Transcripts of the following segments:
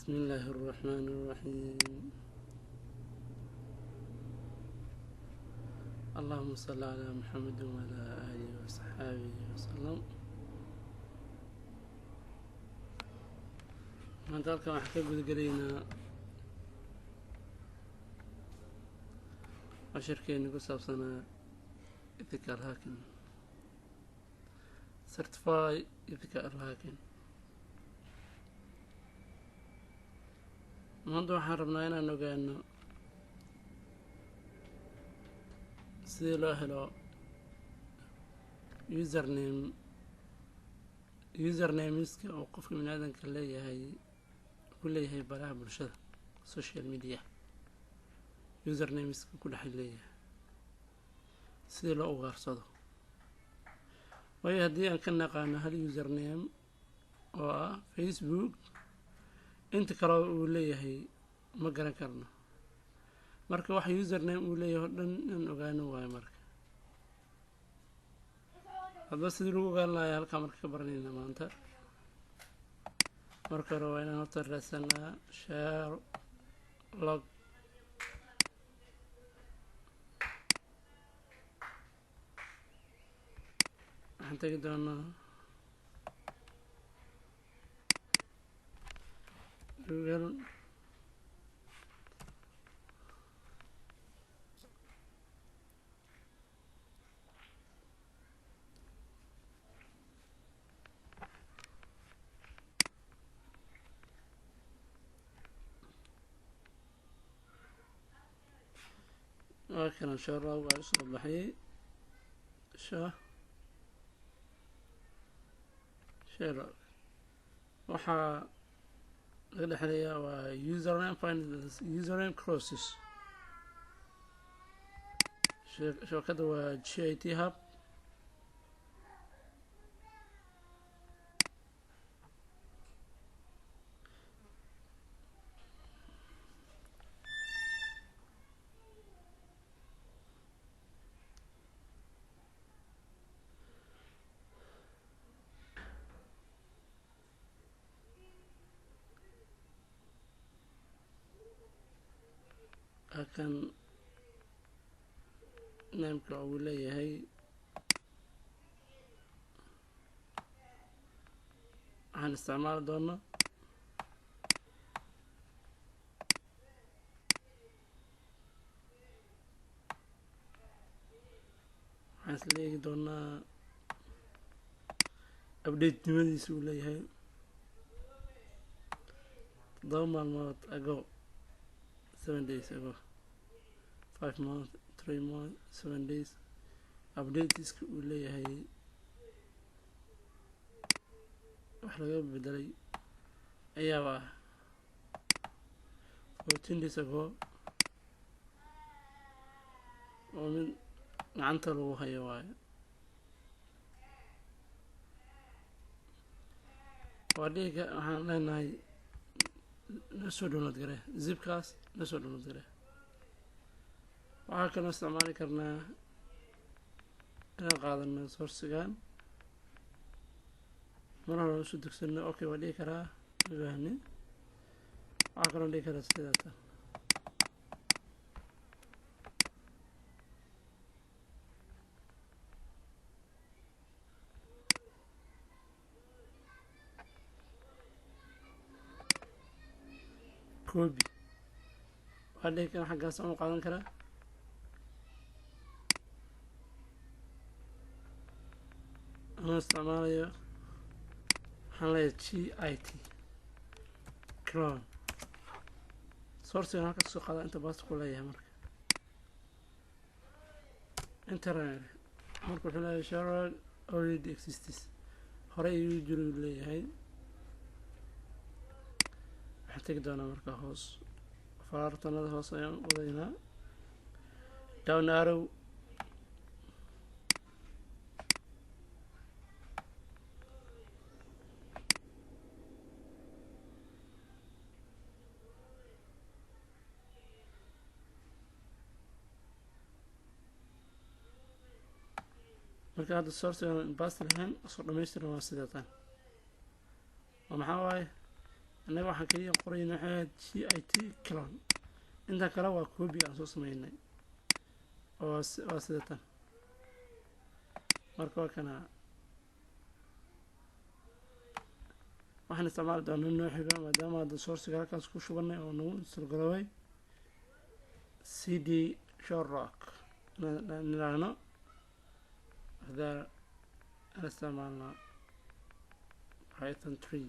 بسم الله الرحمن الرحيم. اللهم صل على محمد وعلى آله وصحبه وسلم. maanta halkan waxaan ka gudagelaynaa cashirkeeni ku saabsanaa ethical hacking, certify ethical hacking. maanta waxaan rabnaa inaan ogaano sidii loo helo usernameska oo qofka biniaadanka leeyahay ku leeyahay baraha bulshada social media. usernameska ku dhex leeyahay sidii loo ugaarsado, waayo haddii aan ka naqaano hal username oo ah Facebook, inta kale uu leeyahay ma garan karno. marka waxa username uu leeyahay oo dhan in ogaano waayo. hadba sidii lagu ogaan lahaa halkaa marka ka baranayna maanta. marka hore waa inaan horta raadsanaa Sherlock. waxaan tegi doonaa Google. وكان Sherlock waa soo baxay. Sherlock waxaa laga dhexlayaa waa username, find username crosses. shabakada waa GIT Hub. halkan nameka uu leeyahay waxaan isticmaali doonaa waxaan isla eegi doonaa update nimadiisa uu leeyahay 7 maalmood ago, 7 days ago, 5 months, 3 months, 7 days. updateiska uu leeyahay wax laga bedelay ayaaba 14 days ago oo mid gacanta lagu hayo waayo. waadhiga waxaan leenahay nasoo download gare zipkaas, nasoo download gare. waxaa kaloo isticmaali karnaa inaan qaadano sourcigan mar hore usoo degsano. okay, waa dhihi karaa mabahni. waxaa kaloo dhihi karaa sidaata copy. waa dhihi karaa xaggaas aan u qaadan karaa. anoo isticmaalayo waxaan leeyahay GIT clone. sourcigan halkaas soo qaada inta baasta ku leeyahay. marka internet marka wuxuu leeyahay Sherlock already exists, hore ayuu jiru leeyahay. waxaan tegi doonaa marka hoos, faraartanada hoos ayaan wadaynaa down arrow. marka hadda sourcigan basta lahayn soo dhamaystiran waa sidaatan. oo maxaa waaye annaga waxaan kaliya qorayna waxay git clone inta kale waa copy aan soo sameynay oo sida tan marka waa kana waxaan isticmaali doonaa noo xiga maadaama hadda sourciga halkaas ku shubanay oo nagu istilgaloway cd shortlock niraano هذا استعملنا python 3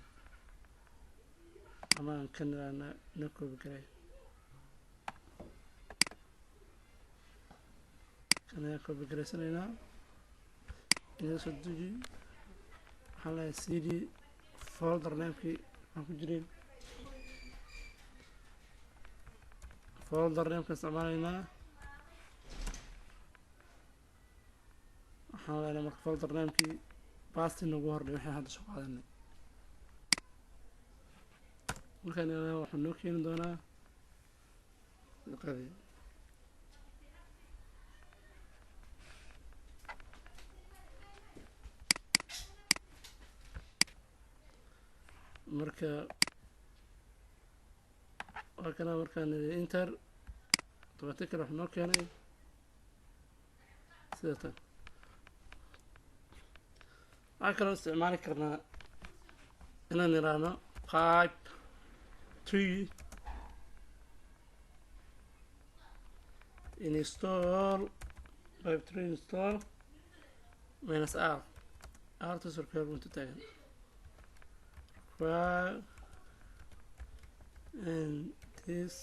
أما كنا نكتب كده كنا نكتب كده سنة إذا صدقي على cd folder نامكي مفجرين folder نامكي استعمالنا حاولنا marka folder namekii basti nagu hordhay waxay hadda soo qaadanay markaan waxaan noo keeni doonaa qadi marka waa kana markaan enter automatically waxaan noo keenay sida tan waxaan kaloo isticmaali karnaa inaan niraano pipe 3 install pipe 3 install minus r to circle unta taagan require and this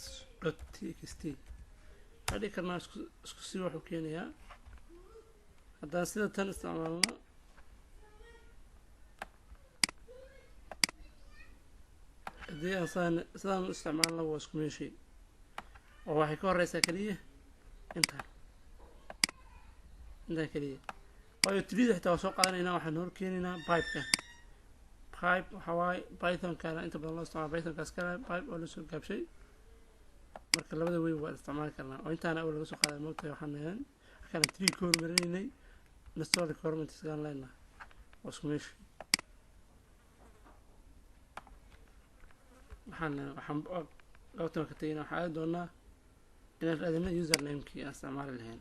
.txt waxaan dhihi karnaa isku si waxuu keenayaa haddaan sida tan isticmaalno haddii aan sidaan u isticmaalna waa isku meeshii oo waxay ka horeysaa keliya intaan keliya waayo trida xitaa waa soo qaadanaynaa waxaan hor keenaynaa pipe waxaa waaye python-kana inta badan loo isticmaala python-kaas kale pipe oo lasoo gaabshay marka labada wey waa isticmaali karnaa oo intaana awal laga soo qaaday moogtahay waxaan ahayn kana tree ka hormarinaynay install requirements gaan leenahay waa isku meeshii waxaan goobtan ka tagayna waxaan aadi doonaa inaan raadino usernamekii aan isticmaali lahayn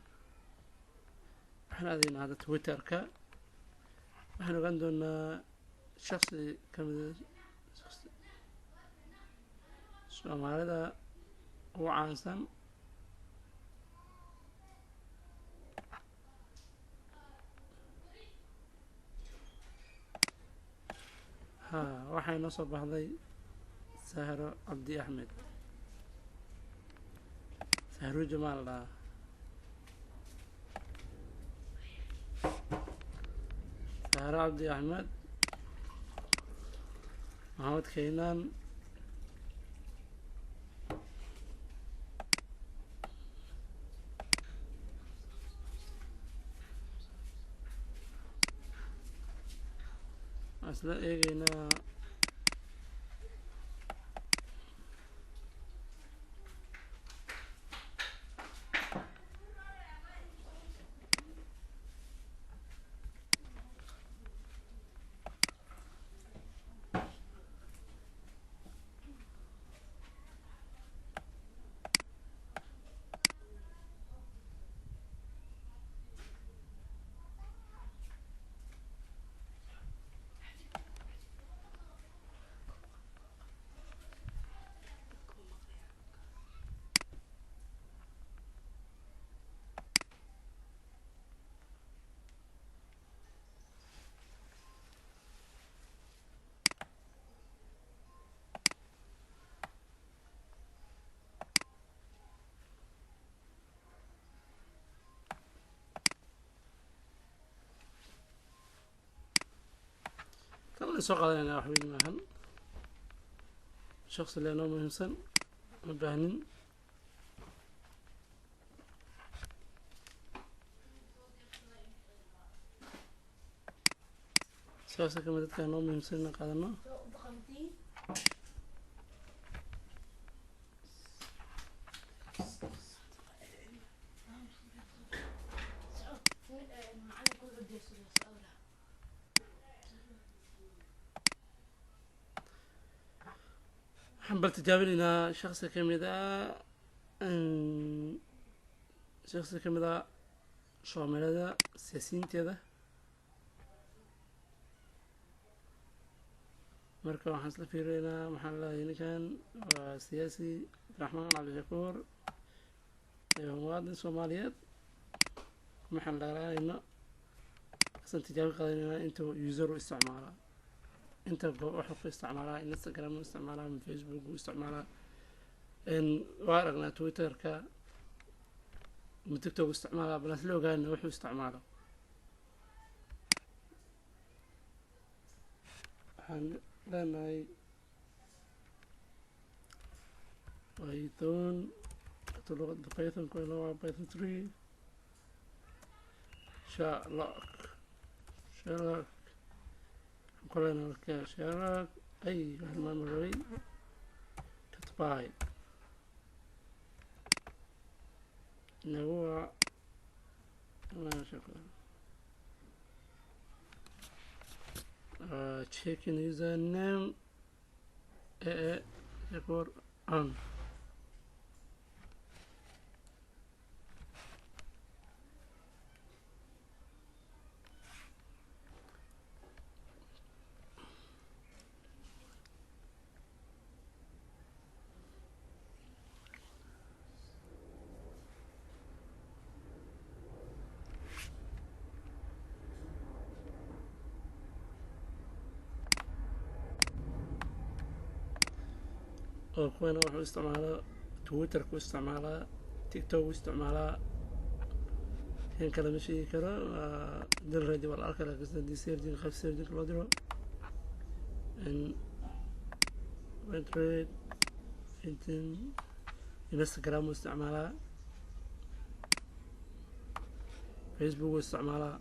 waxaan aadaynaa hadda twitterka waxaan ogaan doonaa shaksi kamida soomaalida ugu caansan waxay noo soo baxday sahro cabdi axmed sahro jamaal dhaa sahro cabdi axmed maxamed kaynaan isla eegaynaa soo qaadanayna wax weyn maahan shakhsi leenoo muhiimsan ma baahnin sidaas kamid dadka noo muhiimsan inaan qaadano waxaan bal tijaabinaynaa shaksi ka mid ah soomaalida siyaasiyiinteeda. marka waxaan isla fiirinaynaa maxaan leeyahay ninkan waa siyaasi Abdiraxmaan Cabdishakuur muwaadin Soomaaliyeed. waxaan dhaqaaqaynaa asan tijaabi qaadanaynaa inta user u isticmaalaa, inta wuxuu ku isticmaalaa Instagram u isticmaalaa ama Facebook u isticmaalaa. waa aragnaa Twitterka ama TikTok u isticmaalaa, bal isla ogaana wuxuu isticmaalo. waxaan leenahay Python luqada Python ku waa Python 3 Sherlock كلنا كشراك أي واحد ما مروي كتباي نوع ما شكرا checking username يقول on kuwana wuxuu isticmaalaa Twitter ku isticmaalaa TikTok ku isticmaalaa kan kale ma sheegi karo dil radio wala arkala kasoo searching qaf searching loo diro Android Instagram u isticmaalaa Facebook u isticmaalaa.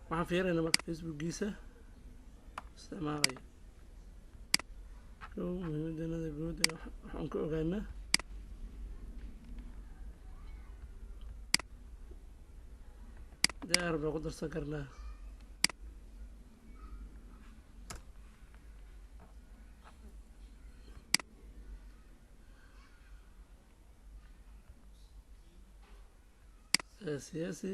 waxaan fiirinaynaa marka Facebookiisa isticmaalaya muhiimadana guud waxaan ku ogaanaa diyaar baa ku darsan karnaa. siyaasi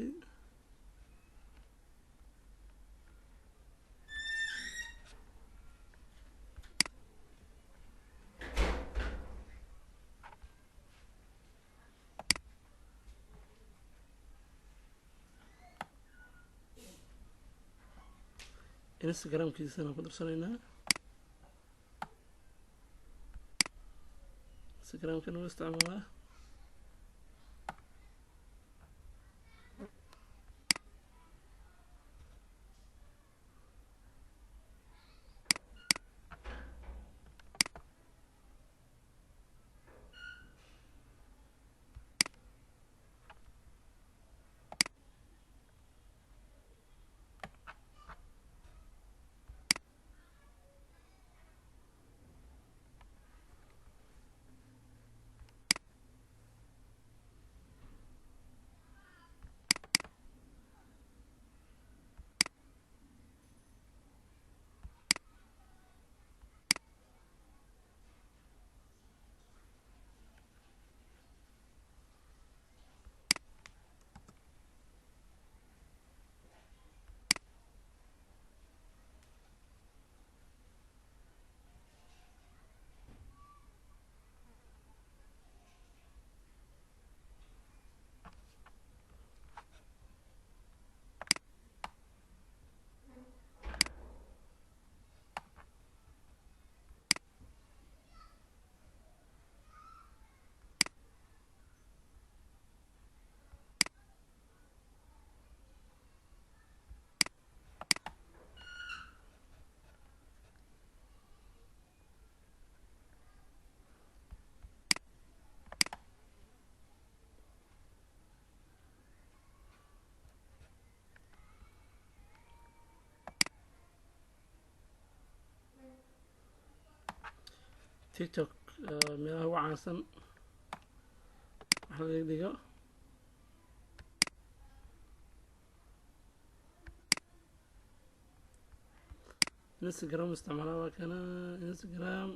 Instagram-kiisana ku darsanaynaa. Instagram-kana u isticmaalaa TikTok meelaha ugu caansan waxa laga dhigo Instagram isticmaalaa waa kana Instagram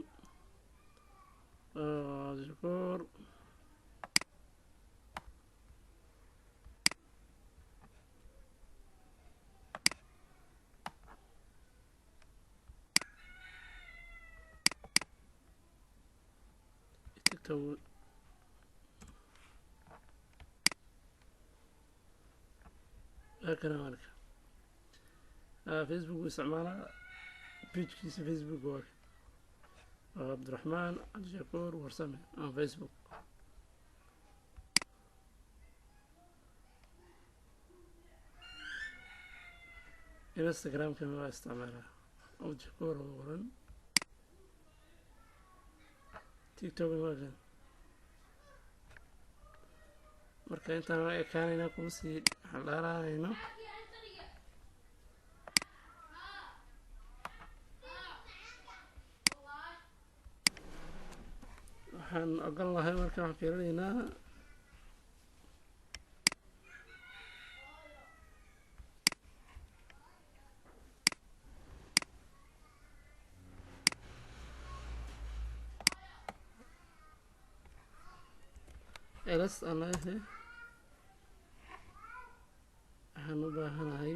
cabdishakuur tiktok هكذا مالك فيسبوك استعمالها بيج كيس فيسبوك واك عبد الرحمن cabdishakuur warsame فيسبوك انستغرام كمان استعمالها cabdishakuur ورن تيك توك واجن marka intaan waa ekaanayna kuma sii xalaalaanayno waxaan ogon lahay marka waxaan fiirinaynaa elas aan leeyahay waxaan u baahanahay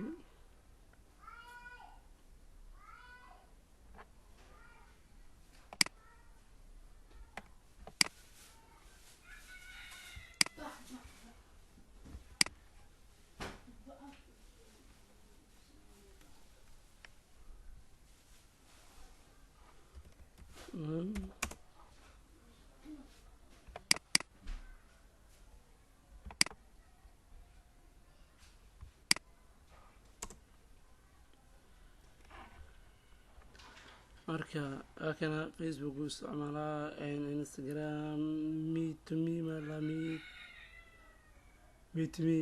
marka akana facebook uu isticmaalaa instagram meet to me mala meet me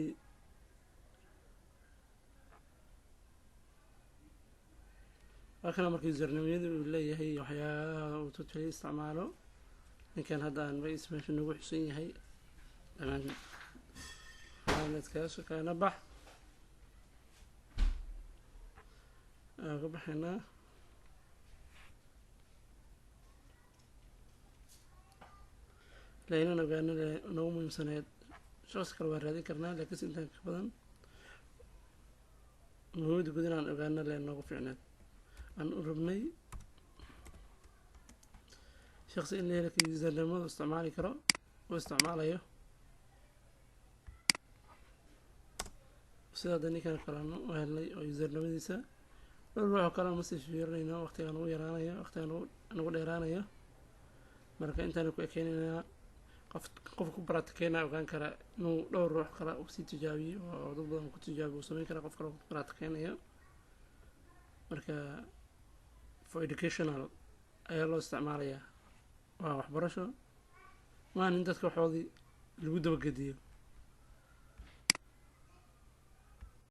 akana marka usernameyada uu leeyahay waxyaalaha uu totally isticmaalo ninkan hadda aan ba ismeesha nagu xusan yahay dhamaan iskaga shaqeyna bax ka baxaynaa لأننا قلنا نوم سنة شخص كل هذه كرنا لكن سنتين كبدن مهود بدنا قلنا لأنه فعلا أن قربني شخص اللي لك يزلمه واستعمالي كرا واستعماله وسيدا دني كان كلامه وهلي ويزلمه ديسا والروح كلام مستشفيرنا وقت أنا يرانا وقت أنا نقول يرانا مركا أنت نكو أكيننا qof ku baraatikeena ogaan kara inuu dhowr ruux kale uu sii tijaabiyo oo dad badan ku tijaabiyo uu sameyn kara qof kale ku baraatikeynaya marka for educational ayaa loo isticmaalayaa waa waxbarasho maahan in dadka waxoodii lagu dabagediyo